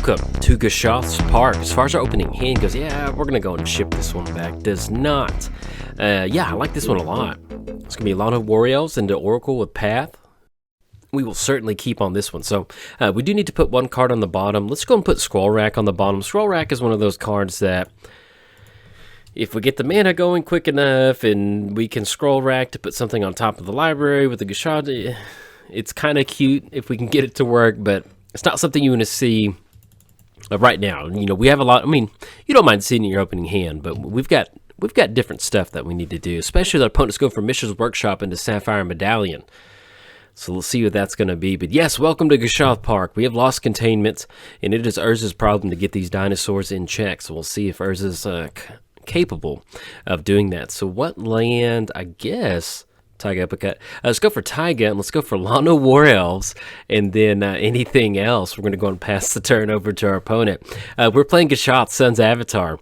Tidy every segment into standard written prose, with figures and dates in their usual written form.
Welcome to Gishath's Park. As far as our opening hand goes, yeah, we're gonna go and ship this one back. Does not. Yeah, I like this one a lot. It's gonna be a lot of Warriors into Oracle with Path. We will certainly keep on this one. So we do need to put one card on the bottom. Let's go and put Scroll Rack on the bottom. Scroll Rack is one of those cards that if we get the mana going quick enough and we can Scroll Rack to put something on top of the library with the Gishath, it's kind of cute if we can get it to work, but it's not something you want to see right now. You know, we have a lot. I mean, you don't mind seeing in your opening hand, but we've got different stuff that we need to do, especially the opponents go from Mishra's Workshop into Sapphire Medallion. So let's see what that's going to be. But yes, welcome to Gishath Park. We have lost containment, and it is Urza's problem to get these dinosaurs in check. So we'll see if Urza's capable of doing that. So what land? I guess Taiga Uppercut. Let's go for Taiga, and let's go for Lana War Elves, and then anything else. We're going to go and pass the turn over to our opponent. We're playing Gishath, Sun's Avatar.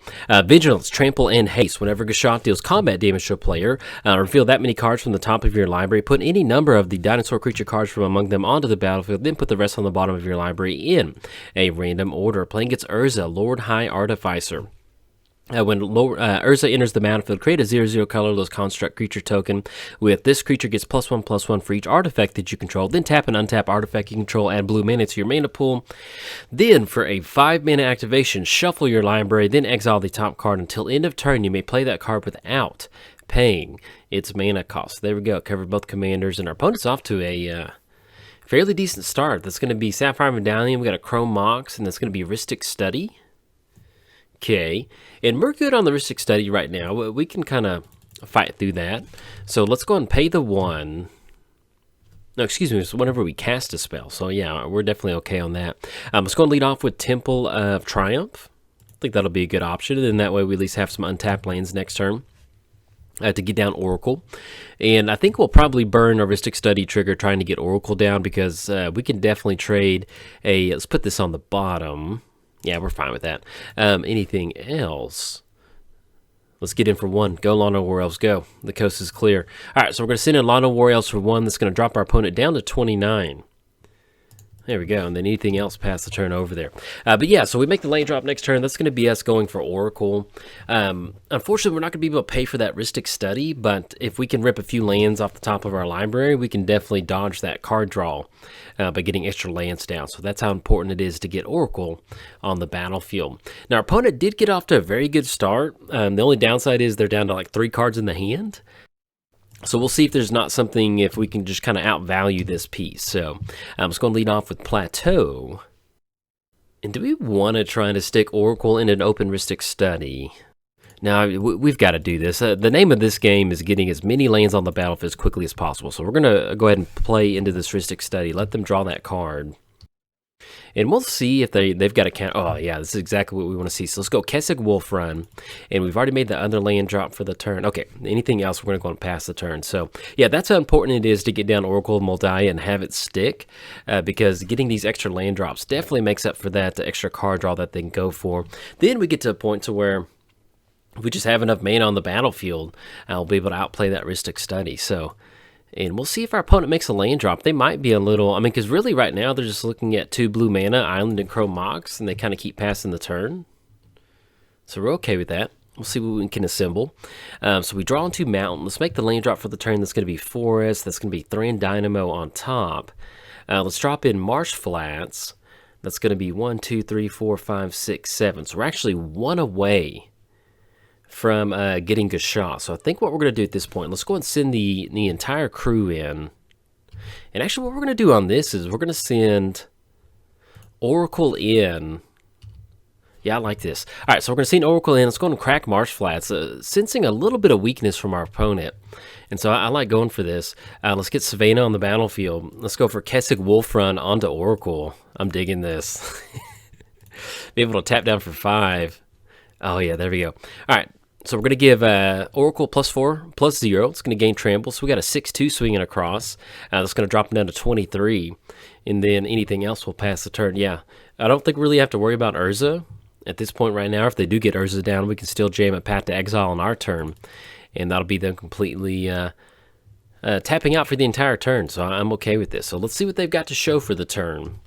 Vigilance, Trample, and Haste. Whenever Gishath deals combat damage to a player, reveal that many cards from the top of your library. Put any number of the dinosaur creature cards from among them onto the battlefield, then put the rest on the bottom of your library in a random order. Playing against Urza, Lord High Artificer. When Urza enters the battlefield, create a 0/0 colorless construct creature token with this creature gets +1/+1 for each artifact that you control. Then tap and untap artifact you control, add blue mana to your mana pool. Then for a 5 mana activation, shuffle your library, then exile the top card. Until end of turn, you may play that card without paying its mana cost. There we go, covered both commanders, and our opponent's off to a fairly decent start. That's going to be Sapphire Medallion, we got a Chrome Mox, and that's going to be Rhystic Study. Okay, and we're good on the Rhystic Study right now. We can kind of fight through that. So let's go and pay the one. No, excuse me, it's whenever we cast a spell. So yeah, we're definitely okay on that. Let's go and lead off with Temple of Triumph. I think that'll be a good option. And then that way we at least have some untapped lands next turn to get down Oracle. And I think we'll probably burn our Rhystic Study trigger trying to get Oracle down, because we can definitely trade a, let's put this on the bottom. Yeah, we're fine with that. Anything else? Let's get in for one. Go, Lana War Elves, go. The coast is clear. All right, so we're going to send in Lana War Elves for one. That's going to drop our opponent down to 29. There we go, and then anything else past the turn over there. But yeah, so we make the lane drop next turn. That's going to be us going for Oracle. Unfortunately, we're not going to be able to pay for that Rhystic Study, but if we can rip a few lands off the top of our library, we can definitely dodge that card draw by getting extra lands down. So that's how important it is to get Oracle on the battlefield. Now, our opponent did get off to a very good start. The only downside is they're down to like 3 cards in the hand. So we'll see if there's not something, if we can just kind of outvalue this piece. So I'm just going to lead off with Plateau. And do we want to try to stick Oracle in an open Rhystic Study? Now, we've got to do this. The name of this game is getting as many lands on the battlefield as quickly as possible. So we're going to go ahead and play into this Rhystic Study. Let them draw that card. And we'll see if they've got a count. Oh, yeah, this is exactly what we want to see. So let's go Kessig Wolf Run. And we've already made the other land drop for the turn. Okay, anything else, we're going to go and pass the turn. So, yeah, that's how important it is to get down Oracle Moldiah and have it stick. Because getting these extra land drops definitely makes up for that extra card draw that they can go for. Then we get to a point to where if we just have enough mana on the battlefield, I'll be able to outplay that Rhystic Study. So, and we'll see if our opponent makes a land drop. They might be a little, I mean, because really right now they're just looking at 2 blue mana, Island and Chrome Mox, and they kind of keep passing the turn. So we're okay with that. We'll see what we can assemble. So we draw into Mountain. Let's make the land drop for the turn. That's going to be Forest. That's going to be Thran Dynamo on top. Let's drop in Marsh Flats. That's going to be 1, 2, 3, 4, 5, 6, 7. So we're actually 1 away from getting Gishath. So I think what we're going to do at this point, let's go and send the entire crew in. And actually what we're going to do on this is we're going to send Oracle in. Yeah, I like this. All right, so we're going to send Oracle in. Let's go and crack Marsh Flats, sensing a little bit of weakness from our opponent. And so I like going for this. Let's get Savannah on the battlefield. Let's go for Kessig Wolf Run onto Oracle. I'm digging this. Be able to tap down for 5. Oh, yeah, there we go. All right. So we're going to give Oracle +4/+0. It's going to gain Trample. So we got a 6/2 swinging across. That's going to drop him down to 23. And then anything else will pass the turn. Yeah, I don't think we really have to worry about Urza at this point right now. If they do get Urza down, we can still jam a Path to Exile on our turn. And that'll be them completely tapping out for the entire turn. So I'm okay with this. So let's see what they've got to show for the turn.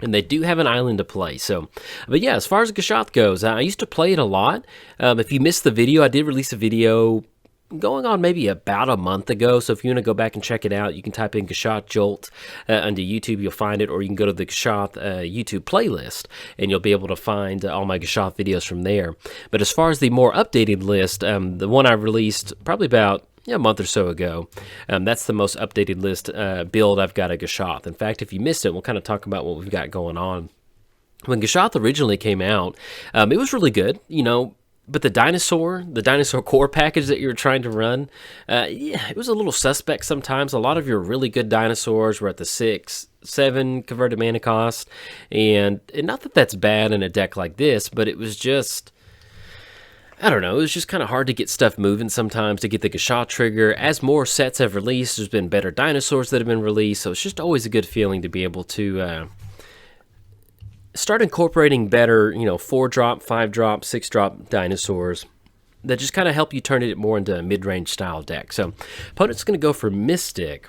And they do have an island to play. So, but yeah, as far as Gishath goes, I used to play it a lot. If you missed the video, I did release a video going on maybe about a month ago. So if you want to go back and check it out, you can type in Gishath Jolt under YouTube, you'll find it, or you can go to the Gishath YouTube playlist and you'll be able to find all my Gishath videos from there. But as far as the more updated list, the one I released probably about a month or so ago, that's the most updated list build I've got of Gishath. In fact, if you missed it, we'll kind of talk about what we've got going on. When Gishath originally came out, it was really good, but the dinosaur core package that you were trying to run, yeah, it was a little suspect sometimes. A lot of your really good dinosaurs were at the 6-7 converted mana cost, and not that that's bad in a deck like this, but it was just, I don't know, it was just kind of hard to get stuff moving sometimes to get the Gishath trigger. As more sets have released, there's been better dinosaurs that have been released, so it's just always a good feeling to be able to start incorporating better, 4-drop, 5-drop, 6-drop dinosaurs that just kind of help you turn it more into a mid-range style deck. So, opponent's going to go for Mystic.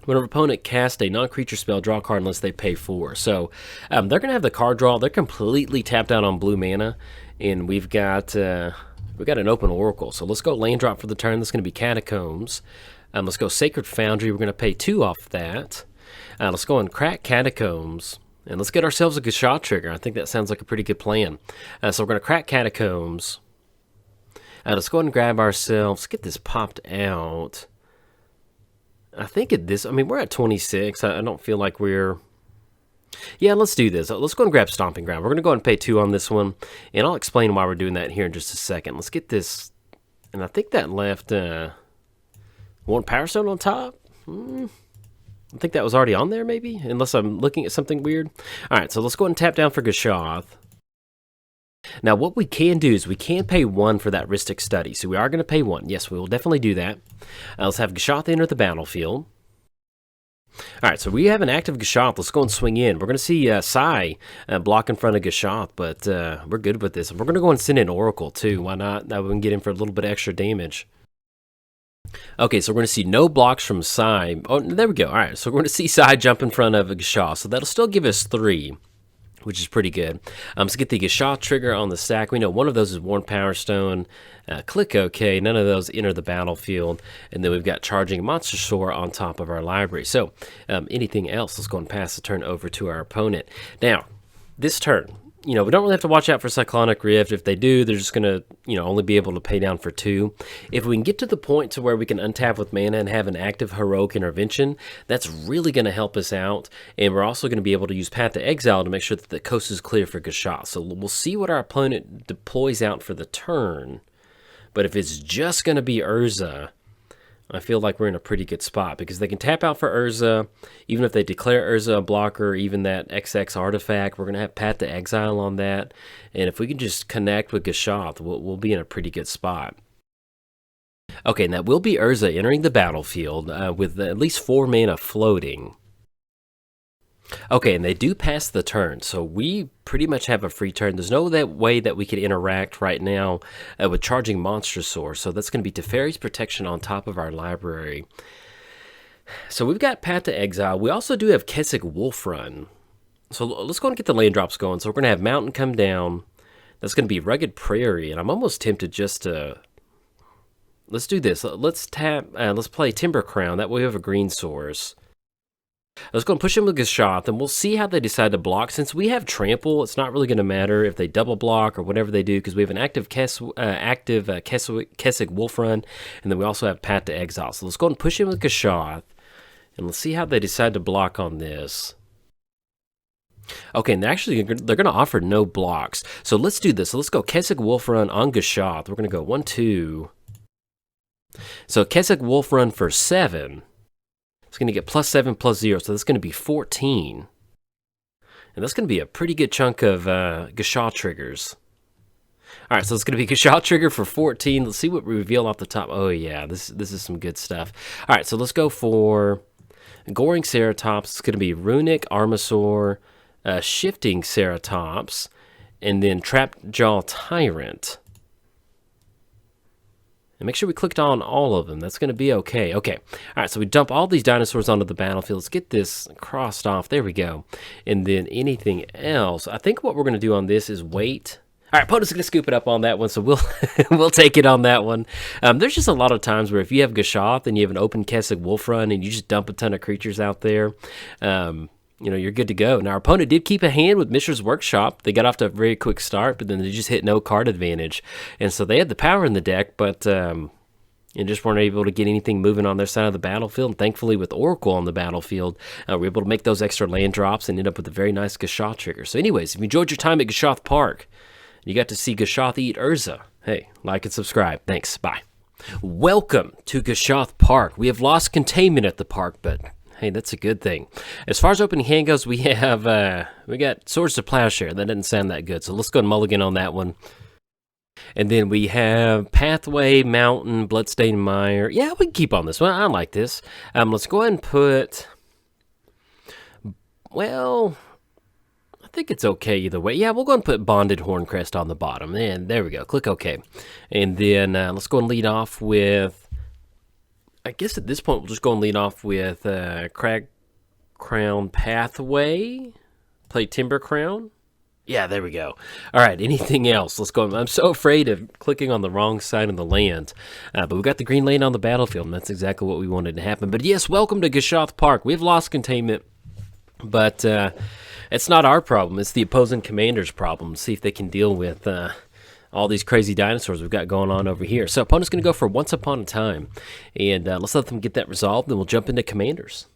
Whenever opponent casts a non-creature spell, draw a card unless they pay 4. So, they're going to have the card draw. They're completely tapped out on blue mana. And we've got an open Oracle. So let's go land drop for the turn. That's going to be Catacombs. Let's go Sacred Foundry. We're going to pay 2 off that. Let's go and crack Catacombs. And let's get ourselves a Gishath trigger. I think that sounds like a pretty good plan. So we're going to crack Catacombs. Let's go ahead and grab ourselves. Get this popped out. I think we're at 26. I don't feel like we're... Yeah, let's do this. Let's go and grab Stomping Ground. We're going to go ahead and pay 2 on this one, and I'll explain why we're doing that here in just a second. Let's get this, and I think that left 1 Power Stone on top. I think that was already on there, maybe, unless I'm looking at something weird. All right, so let's go ahead and tap down for Gishath. Now, what we can do is we can pay 1 for that Rhystic Study, so we are going to pay 1. Yes, we will definitely do that. Let's have Gishath enter the battlefield. All right, so we have an active Gishath. Let's go and swing in. We're going to see Sai block in front of Gishath, but we're good with this. We're going to go and send in Oracle, too. Why not? That way we can get in for a little bit extra damage. Okay, so we're going to see no blocks from Sai. Oh, there we go. All right, so we're going to see Sai jump in front of Gishath, so that'll still give us 3, which is pretty good. Let's get the Gishath trigger on the stack. We know one of those is Worn Power Stone. Click OK. None of those enter the battlefield. And then we've got Charging Monster Soar on top of our library. So anything else, let's go and pass the turn over to our opponent. Now, this turn, we don't really have to watch out for Cyclonic Rift. If they do, they're just going to, only be able to pay down for 2. If we can get to the point to where we can untap with mana and have an active Heroic Intervention, that's really going to help us out. And we're also going to be able to use Path to Exile to make sure that the coast is clear for Gishath. So we'll see what our opponent deploys out for the turn. But if it's just going to be Urza, I feel like we're in a pretty good spot because they can tap out for Urza. Even if they declare Urza a blocker, even that XX artifact, we're going to have Path to Exile on that. And if we can just connect with Gishath, we'll be in a pretty good spot. Okay, and that will be Urza entering the battlefield with at least 4 mana floating. Okay, and they do pass the turn, so we pretty much have a free turn. There's no way that we could interact right now with Charging Monster Soar, so that's going to be Teferi's Protection on top of our library. So we've got Path to Exile. We also do have Kessig Wolfrun. So let's go and get the land drops going. So we're going to have Mountain come down. That's going to be Rugged Prairie, and I'm almost tempted just to... Let's do this. Let's play Timber Crown. That way we have a green source. Let's go and push him with Gishath, and we'll see how they decide to block. Since we have Trample, it's not really going to matter if they double block or whatever they do, because we have an active Kessig Wolfrun, and then we also have Path to Exile. So let's go and push him with Gishath, and let's see how they decide to block on this. Okay, and they're going to offer no blocks. So let's do this. So let's go Kessig Wolfrun on Gishath. We're going to go 1, 2. So Kessig Wolfrun for 7. It's going to get +7, +0, so that's going to be 14. And that's going to be a pretty good chunk of Gishath triggers. All right, so it's going to be Gishath trigger for 14. Let's see what we reveal off the top. Oh, yeah, this is some good stuff. All right, so let's go for Goring Ceratops. It's going to be Runic Armasaur, Shifting Ceratops, and then Trapjaw Tyrant. And make sure we clicked on all of them. That's going to be okay. Okay. All right, so we dump all these dinosaurs onto the battlefield. Let's get this crossed off. There we go. And then anything else. I think what we're going to do on this is wait. All right, Poto's going to scoop it up on that one, so we'll take it on that one. There's just a lot of times where if you have Gishath and you have an open Kessig Wolf Run and you just dump a ton of creatures out there, you're good to go. Now, our opponent did keep a hand with Mishra's Workshop. They got off to a very quick start, but then they just hit no card advantage. And so they had the power in the deck, but and just weren't able to get anything moving on their side of the battlefield. And thankfully, with Oracle on the battlefield, we were able to make those extra land drops and end up with a very nice Gishath trigger. So anyways, if you enjoyed your time at Gishath Park, you got to see Gishath eat Urza. Hey, like and subscribe. Thanks. Bye. Welcome to Gishath Park. We have lost containment at the park, but hey, that's a good thing. As far as opening hand goes, we got Swords to Plowshare. That didn't sound that good, so let's go and mulligan on that one. And then we have Pathway, Mountain, Bloodstained Mire. Yeah, we can keep on this one. I like this. Let's go ahead and put... Well, I think it's okay either way. Yeah, we'll go and put Bonded Horncrest on the bottom. And there we go. Click OK. And then let's go and lead off with... I guess at this point we'll just go and lead off with Crag Crown Pathway. Play Timber Crown. Yeah, there we go. All right, anything else? Let's go. I'm so afraid of clicking on the wrong side of the land. But we got the green lane on the battlefield, and that's exactly what we wanted to happen. But yes, welcome to Gishath Park. We've lost containment, but it's not our problem. It's the opposing commander's problem. See if they can deal with... all these crazy dinosaurs we've got going on over here. So opponent's going to go for Once Upon a Time. And let's let them get that resolved, and we'll jump into commanders.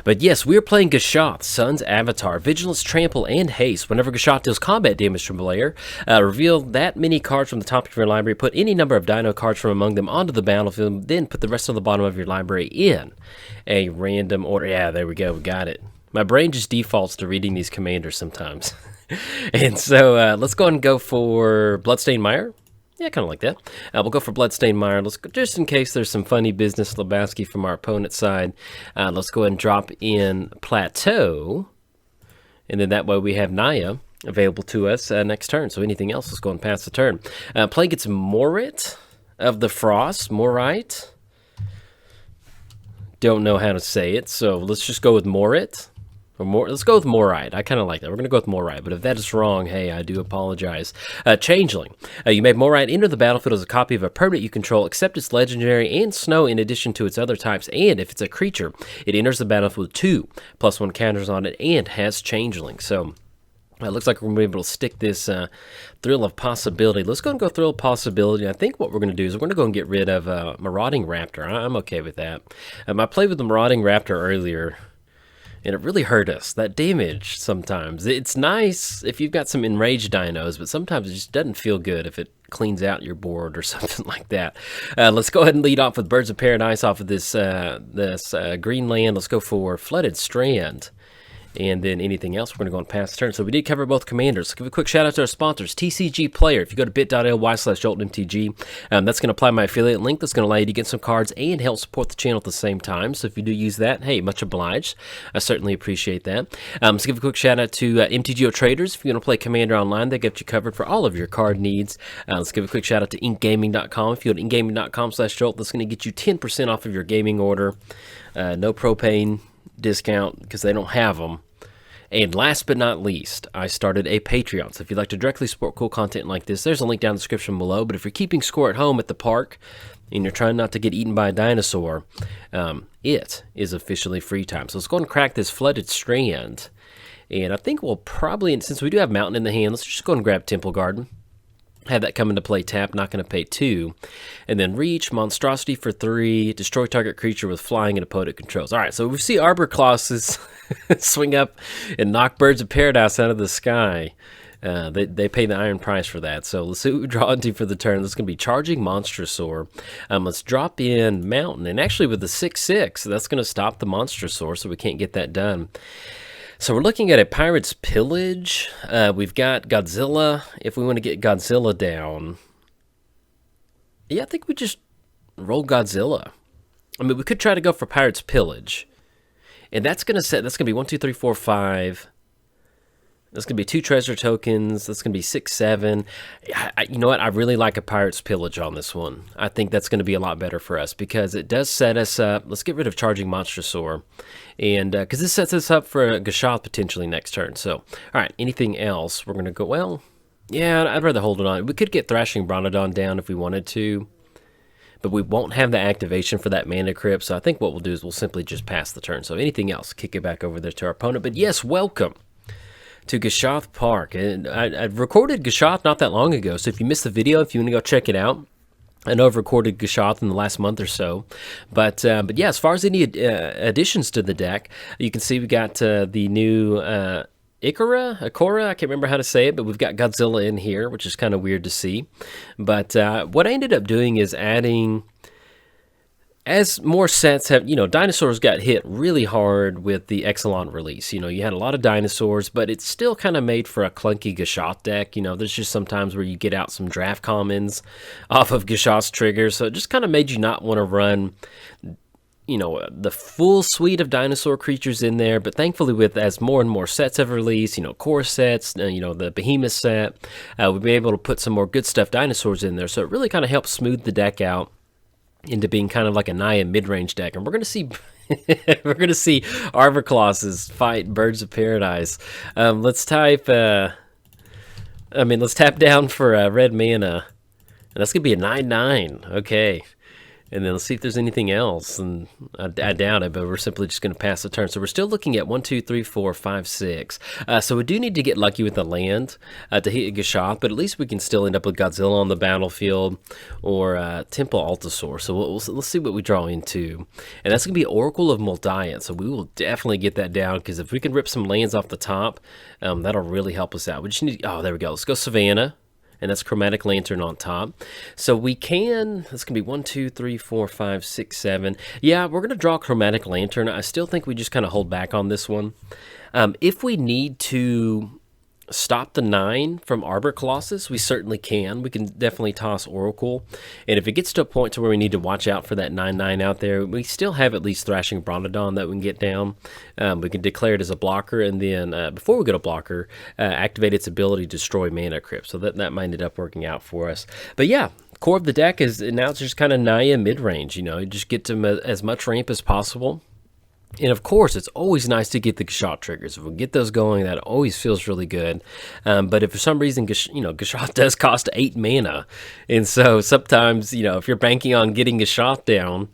But yes, we are playing Gishath, Sun's Avatar, Vigilance, Trample, and Haste. Whenever Gishath deals combat damage from a player, reveal that many cards from the top of your library, put any number of dino cards from among them onto the battlefield, then put the rest of the bottom of your library in a random order. Yeah, there we go, we got it. My brain just defaults to reading these commanders sometimes. And so let's go ahead and go for Bloodstained Mire. Yeah, kind of like that. We'll go for Bloodstained Mire. Let's go, just in case there's some funny business Lebowski from our opponent's side. Let's go ahead and drop in Plateau. And then that way we have Naya available to us next turn. So anything else, let's go and pass the turn. Play gets Morrite of the Frost. Morrite. Don't know how to say it, so let's just go with Morrite. Let's go with Morrite. I kind of like that. We're going to go with Morrite, but if that is wrong, hey, I do apologize. Changeling. You may Morrite enter the battlefield as a copy of a permanent you control, except it's legendary and snow in addition to its other types, and if it's a creature, it enters the battlefield with 2+1 counters on it and has Changeling. So it looks like we're going to be able to stick this Thrill of Possibility. Let's go and go Thrill of Possibility. I think what we're going to do is we're going to go and get rid of Marauding Raptor. I'm okay with that. I played with the Marauding Raptor earlier, and it really hurt us. That damage sometimes. It's nice if you've got some enraged dinos, but sometimes it just doesn't feel good if it cleans out your board or something like that. Let's go ahead and lead off with Birds of Paradise off of this green land. Let's go for Flooded Strand. And then anything else, we're going to go and pass the turn. So we did cover both commanders. Let's give a quick shout out to our sponsors, TCG Player. If you go to bit.ly/JoltMTG, that's going to apply my affiliate link. That's going to allow you to get some cards and help support the channel at the same time. So if you do use that, hey, much obliged. I certainly appreciate that. Let's give a quick shout out to MTGOTraders. If you're going to play Commander Online, they got you covered for all of your card needs. Let's give a quick shout out to inkgaming.com. If you go to inkgaming.com/Jolt, that's going to get you 10% off of your gaming order. No propane discount because they don't have them. And last but not least, I started a Patreon. So if you'd like to directly support cool content like this, there's a link down in the description below. But if you're keeping score at home at the park and you're trying not to get eaten by a dinosaur, it is officially free time. So let's go and crack this Flooded Strand. And I think we'll probably, since we do have Mountain in the hand, let's just go and grab Temple Garden. Have that come into play, tap, not going to pay 2. And then Reach, Monstrosity for 3, destroy target creature with flying and opponent controls. All right, so we see Arbor Colossus swing up and knock Birds of Paradise out of the sky. They pay the iron price for that. So let's see what we draw into for the turn. This is going to be Charging Monstrosaur. Let's drop in Mountain. And actually with the 6/6, that's going to stop the Monstrosaur, so we can't get that done. So we're looking at a Pirate's Pillage. We've got Godzilla. If we want to get Godzilla down, yeah, I think we just roll Godzilla. I mean, we could try to go for Pirate's Pillage, and that's gonna be 1, 2, 3, 4, 5. That's going to be 2 treasure tokens. That's going to be 6, 7. You know what? I really like a Pirate's Pillage on this one. I think that's going to be a lot better for us because it does set us up. Let's get rid of Charging Monstrosaur. And because this sets us up for a Gishath potentially next turn. So, all right, anything else? We're going to go, well, yeah, I'd rather hold it on. We could get Thrashing Bronodon down if we wanted to. But we won't have the activation for that Mana Crypt. So I think what we'll do is we'll simply just pass the turn. So anything else, kick it back over there to our opponent. But yes, welcome to Gishath Park. And I recorded Gishath not that long ago, so if you missed the video, if you want to go check it out, I know I've recorded Gishath in the last month or so, but yeah, as far as any additions to the deck, you can see we got the new Ikora, I can't remember how to say it, but we've got Godzilla in here, which is kind of weird to see. But what I ended up doing is adding, as more sets have, dinosaurs got hit really hard with the Excellent release. You had a lot of dinosaurs, but it's still kind of made for a clunky Gishath deck. There's just some times where you get out some draft commons off of Gishath's triggers, so it just kind of made you not want to run, the full suite of dinosaur creatures in there. But thankfully, as more and more sets have released, core sets, the Behemoth set, we'll be able to put some more good stuff dinosaurs in there. So it really kind of helps smooth the deck out into being kind of like a Naya mid-range deck. And we're going to see Arbor Colossus fight Birds of Paradise. Let's type let's tap down for red mana, and that's going to be a 9/9. Okay. And then let's see if there's anything else. And I doubt it, but we're simply just going to pass the turn. So we're still looking at 1, 2, 3, 4, 5, 6. So we do need to get lucky with the land to hit Gishath, but at least we can still end up with Godzilla on the battlefield or Temple Altasaur. So let's see what we draw into. And that's going to be Oracle of Moldiant. So we will definitely get that down, because if we can rip some lands off the top, that'll really help us out. We just need, oh, there we go. Let's go Savannah. And that's Chromatic Lantern on top. So we can, that's going to be 1, 2, 3, 4, 5, 6, 7. Yeah, we're going to draw Chromatic Lantern. I still think we just kind of hold back on this one. If we need to stop the 9 from Arbor Colossus, we certainly can. We can definitely toss Oracle. And if it gets to a point to where we need to watch out for that 9/9 out there, we still have at least Thrashing Bronodon that we can get down. We can declare it as a blocker, and then before we go to blocker, activate its ability to destroy Mana Crypt. So that might end up working out for us. But yeah, core of the deck is now it's just kind of Naya mid-range. You just get to as much ramp as possible. And of course, it's always nice to get the Gishath triggers. If we get those going, that always feels really good. But if for some reason, Gishath does cost 8 mana. And so sometimes, if you're banking on getting Gishath down,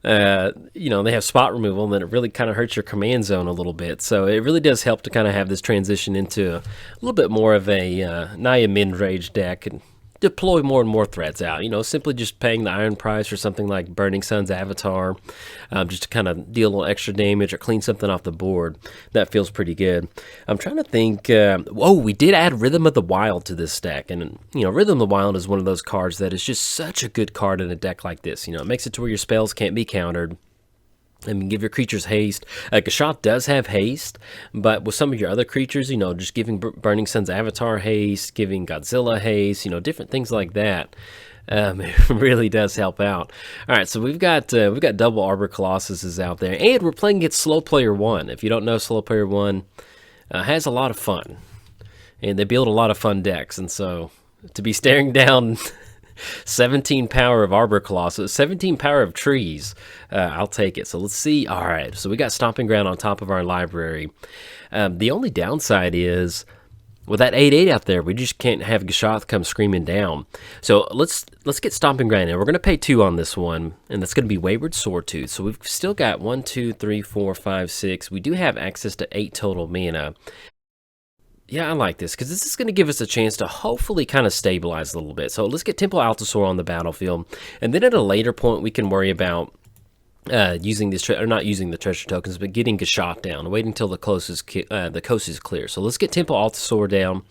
they have spot removal, and then it really kind of hurts your command zone a little bit. So it really does help to kind of have this transition into a little bit more of a Naya mid-range deck, and deploy more and more threats out. Simply just paying the iron price for something like Burning Sun's Avatar, just to kind of deal a little extra damage or clean something off the board. That feels pretty good. I'm trying to think. We did add Rhythm of the Wild to this deck, and Rhythm of the Wild is one of those cards that is just such a good card in a deck like this. It makes it to where your spells can't be countered. Give your creatures haste. Gishath does have haste, but with some of your other creatures, just giving Burning Sun's Avatar haste, giving Godzilla haste, different things like that, it really does help out. All right, so we've got double Arbor Colossuses out there, and we're playing against Slow Player 1. If you don't know, Slow Player 1 has a lot of fun, and they build a lot of fun decks, and so to be staring down 17 power of Arbor Colossus, 17 power of trees, I'll take it. So let's see. All right, so we got Stomping Ground on top of our library. The only downside is, with that 8/8 out there, we just can't have Gishath come screaming down. So let's get Stomping Ground in. We're going to pay 2 on this one, and that's going to be Wayward Swordtooth. So we've still got 1, 2, 3, 4, 5, 6. We do have access to 8 total mana. Yeah, I like this, because this is going to give us a chance to hopefully kind of stabilize a little bit. So let's get Temple Altasaur on the battlefield, and then at a later point we can worry about using this, or not using the treasure tokens, but getting Gishath down. Wait until the coast is clear. So let's get Temple Altasaur down,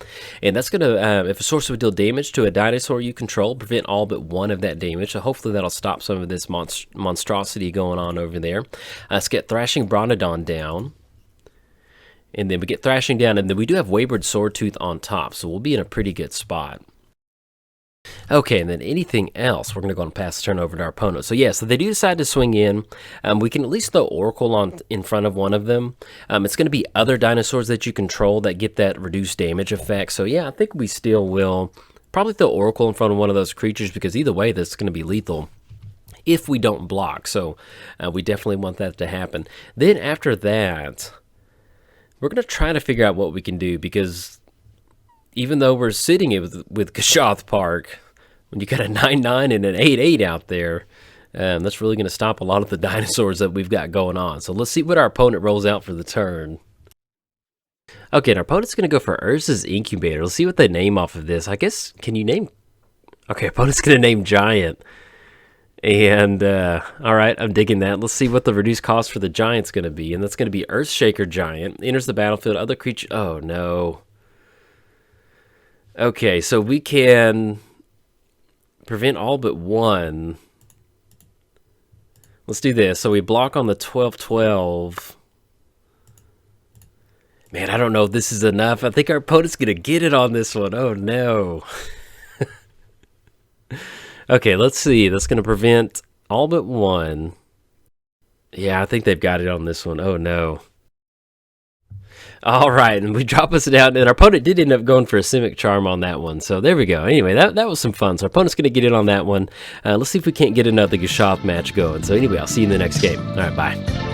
and that's going to, if a sorcerer would deal damage to a dinosaur you control, prevent all but one of that damage. So hopefully that'll stop some of this monstrosity going on over there. Let's get Thrashing Bronodon down. And then we get Thrashing down, and then we do have Wayward Swordtooth on top, so we'll be in a pretty good spot. Okay, and then anything else, we're going to go and pass the turn over to our opponent. So yeah, so they do decide to swing in. We can at least throw Oracle on in front of one of them. It's going to be other dinosaurs that you control that get that reduced damage effect. So yeah, I think we still will probably throw Oracle in front of one of those creatures, because either way, that's going to be lethal if we don't block. So we definitely want that to happen. Then after that, we're going to try to figure out what we can do, because even though we're sitting with Gishath Park, when you got a 9/9 and an 8/8 out there, that's really going to stop a lot of the dinosaurs that we've got going on. So let's see what our opponent rolls out for the turn. Okay, and our opponent's going to go for Urza's Incubator. Let's see what they name off of this. I guess, can you name... Okay, opponent's going to name Giant. And, alright, I'm digging that. Let's see what the reduced cost for the Giant's going to be. And that's going to be Earthshaker Giant. Enters the battlefield, other creature... Oh, no. Okay, so we can prevent all but one. Let's do this. So we block on the 12/12. Man, I don't know if this is enough. I think our opponent's going to get it on this one. Oh, no. Okay, let's see. That's going to prevent all but one. Yeah, I think they've got it on this one. Oh, no. All right, and we drop us down, and our opponent did end up going for a Simic Charm on that one. So there we go. Anyway, that was some fun. So our opponent's going to get in on that one. Let's see if we can't get another Gishath match going. So anyway, I'll see you in the next game. All right, bye.